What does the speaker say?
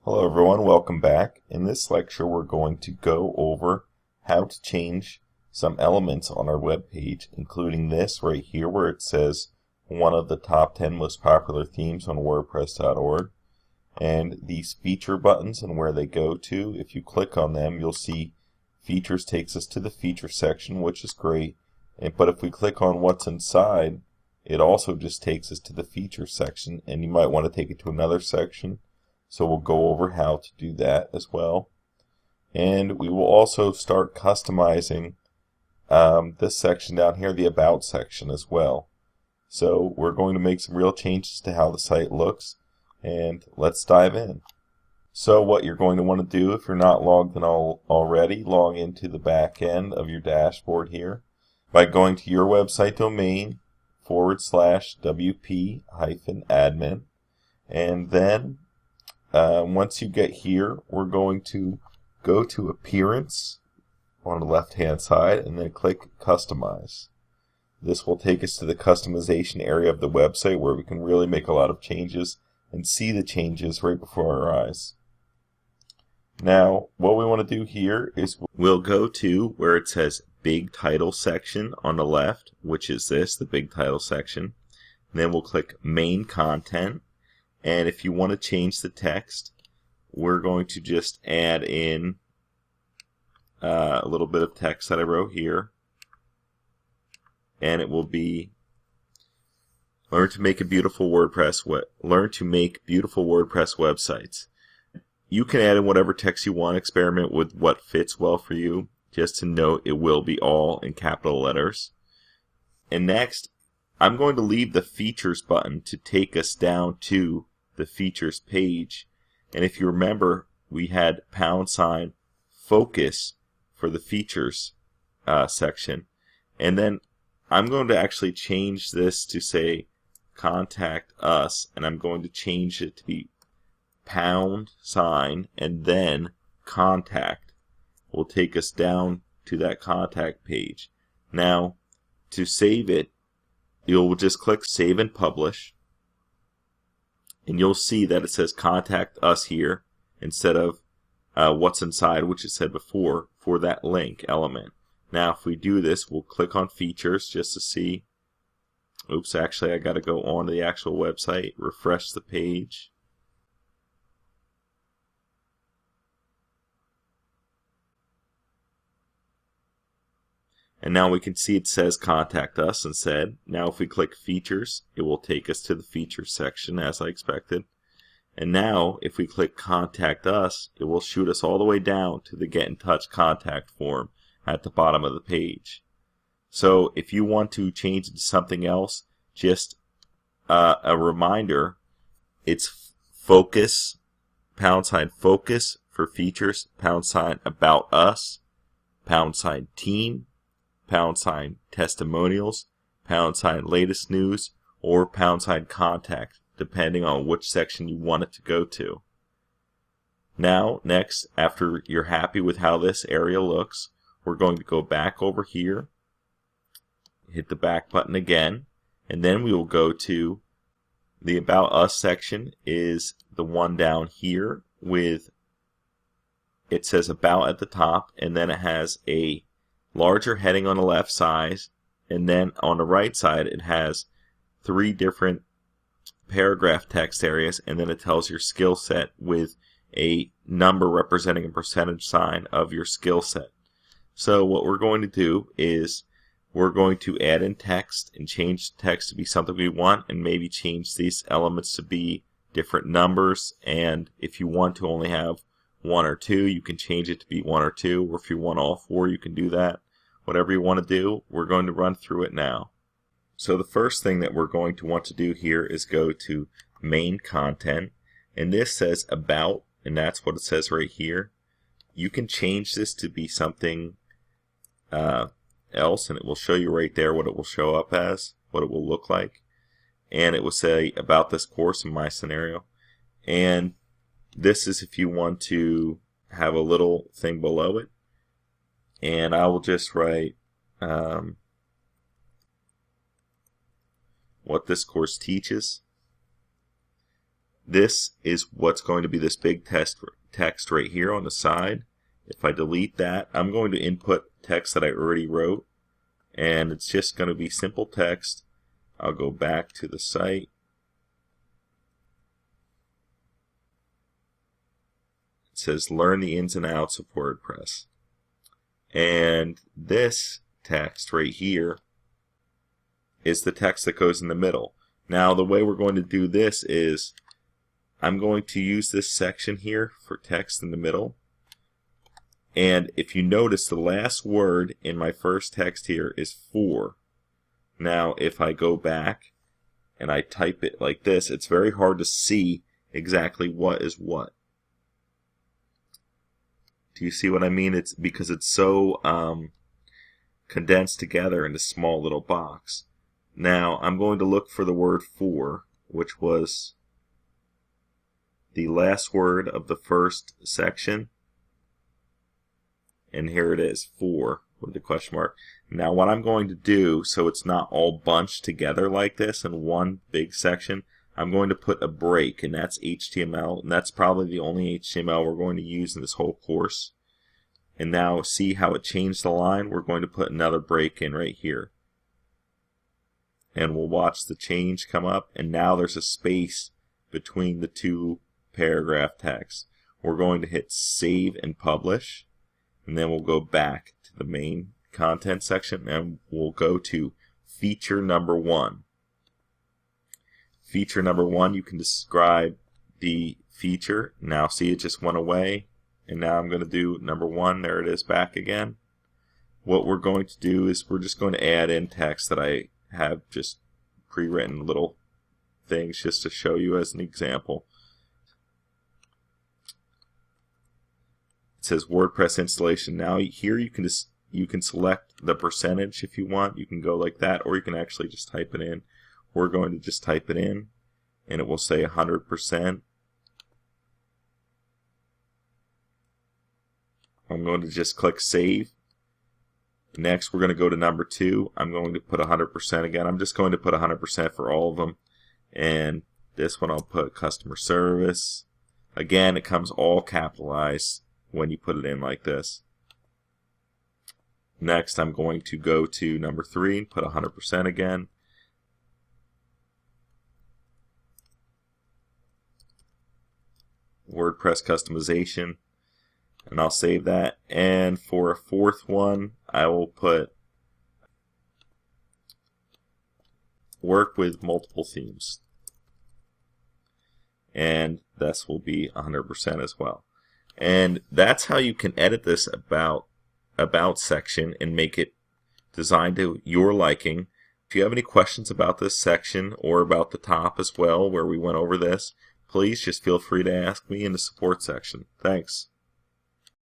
Hello everyone, welcome back. In this lecture we're going to go over how to change some elements on our web page, including this right here where it says one of the top 10 most popular themes on WordPress.org, and these feature buttons and where they go to. If you click on them, you'll see features takes us to the feature section, which is great, but if we click on what's inside, it also just takes us to the feature section, and you might want to take it to another section. So we'll go over how to do that as well. And we will also start customizing this section down here, the About section as well. So we're going to make some real changes to how the site looks, and let's dive in. So what you're going to want to do, if you're not logged in already, log into the back end of your dashboard here by going to your website domain /wp-admin, and then once you get here, we're going to go to Appearance on the left hand side and then click Customize. This will take us to the customization area of the website where we can really make a lot of changes and see the changes right before our eyes. Now, what we want to do here is we'll go to where it says Big Title section on the left, which is this, the Big Title section. And then we'll click Main Content. And if you want to change the text, we're going to just add in a little bit of text that I wrote here. And it will be learn to make beautiful WordPress websites. You can add in whatever text you want, experiment with what fits well for you. Just to note, it will be all in capital letters. And next, I'm going to leave the Features button to take us down to the Features page. And if you remember, we had #focus for the Features section. And then I'm going to actually change this to say Contact Us, and I'm going to change it to be # and then Contact. Will take us down to that contact page. Now, to save it, you'll just click Save and Publish, and you'll see that it says Contact Us here instead of what's inside, which it said before, for that link element. Now, if we do this, we'll click on Features just to see. Oops, actually, I got to go on to the actual website, refresh the page. And now we can see it says Contact Us instead. Now if we click Features, it will take us to the Features section as I expected. And now if we click Contact Us, it will shoot us all the way down to the Get in Touch contact form at the bottom of the page. So if you want to change it to something else, just a reminder, it's focus, #focus for features, #about us, #team, #testimonials, #latest news, or #contact, depending on which section you want it to go to. Now, next, after you're happy with how this area looks, we're going to go back over here, hit the back button again, and then we will go to the About Us section is the one down here with, it says About at the top, and then it has a larger heading on the left side, and then on the right side it has 3 different paragraph text areas, and then it tells your skill set with a number representing a percentage sign of your skill set. So what we're going to do is we're going to add in text and change the text to be something we want, and maybe change these elements to be different numbers, and if you want to only have 1 or 2, you can change it to be 1 or 2, or if you want all 4, you can do that. Whatever you want to do, we're going to run through it now. So the first thing that we're going to want to do here is go to Main Content, and this says About, and that's what it says right here. You can change this to be something else, and it will show you right there what it will show up as, what it will look like. And it will say About this course in my scenario. And this is if you want to have a little thing below it. And I will just write what this course teaches. this is what's going to be this big text right here on the side. If I delete that, I'm going to input text that I already wrote, and it's just going to be simple text. I'll go back to the site. It says learn the ins and outs of WordPress. And this text right here is the text that goes in the middle. Now the way we're going to do this is I'm going to use this section here for text in the middle. And if you notice, the last word in my first text here is for. Now if I go back and I type it like this, it's very hard to see exactly what is what. Do you see what I mean? It's because it's so condensed together in a small little box. Now I'm going to look for the word for, which was the last word of the first section. And here it is, for, with the question mark. Now what I'm going to do, so it's not all bunched together like this in one big section, I'm going to put a break, and that's HTML, and that's probably the only HTML we're going to use in this whole course. And now see how it changed the line? We're going to put another break in right here. And we'll watch the change come up, and now there's a space between the two paragraph text. We're going to hit save and publish, and then we'll go back to the main content section, and we'll go to feature number 1. Feature number 1, you can describe the feature. Now see, it just went away, and now I'm going to do number 1. There it is back again. What we're going to do is we're just going to add in text that I have just pre-written little things just to show you as an example. It says WordPress installation. Now here you can select the percentage if you want. You can go like that, or you can actually just type it in. We're going to just type it in, and it will say 100%. I'm going to just click save. Next, we're going to go to number 2. I'm going to put 100% again. I'm just going to put 100% for all of them. And this one I'll put customer service. Again, it comes all capitalized when you put it in like this. Next, I'm going to go to number 3 and put 100% again. WordPress customization, and I'll save that. And for a 4th one, I will put work with multiple themes, and this will be 100% as well. And that's how you can edit this about section and make it designed to your liking. If you have any questions about this section or about the top as well, where we went over this, please just feel free to ask me in the support section. Thanks.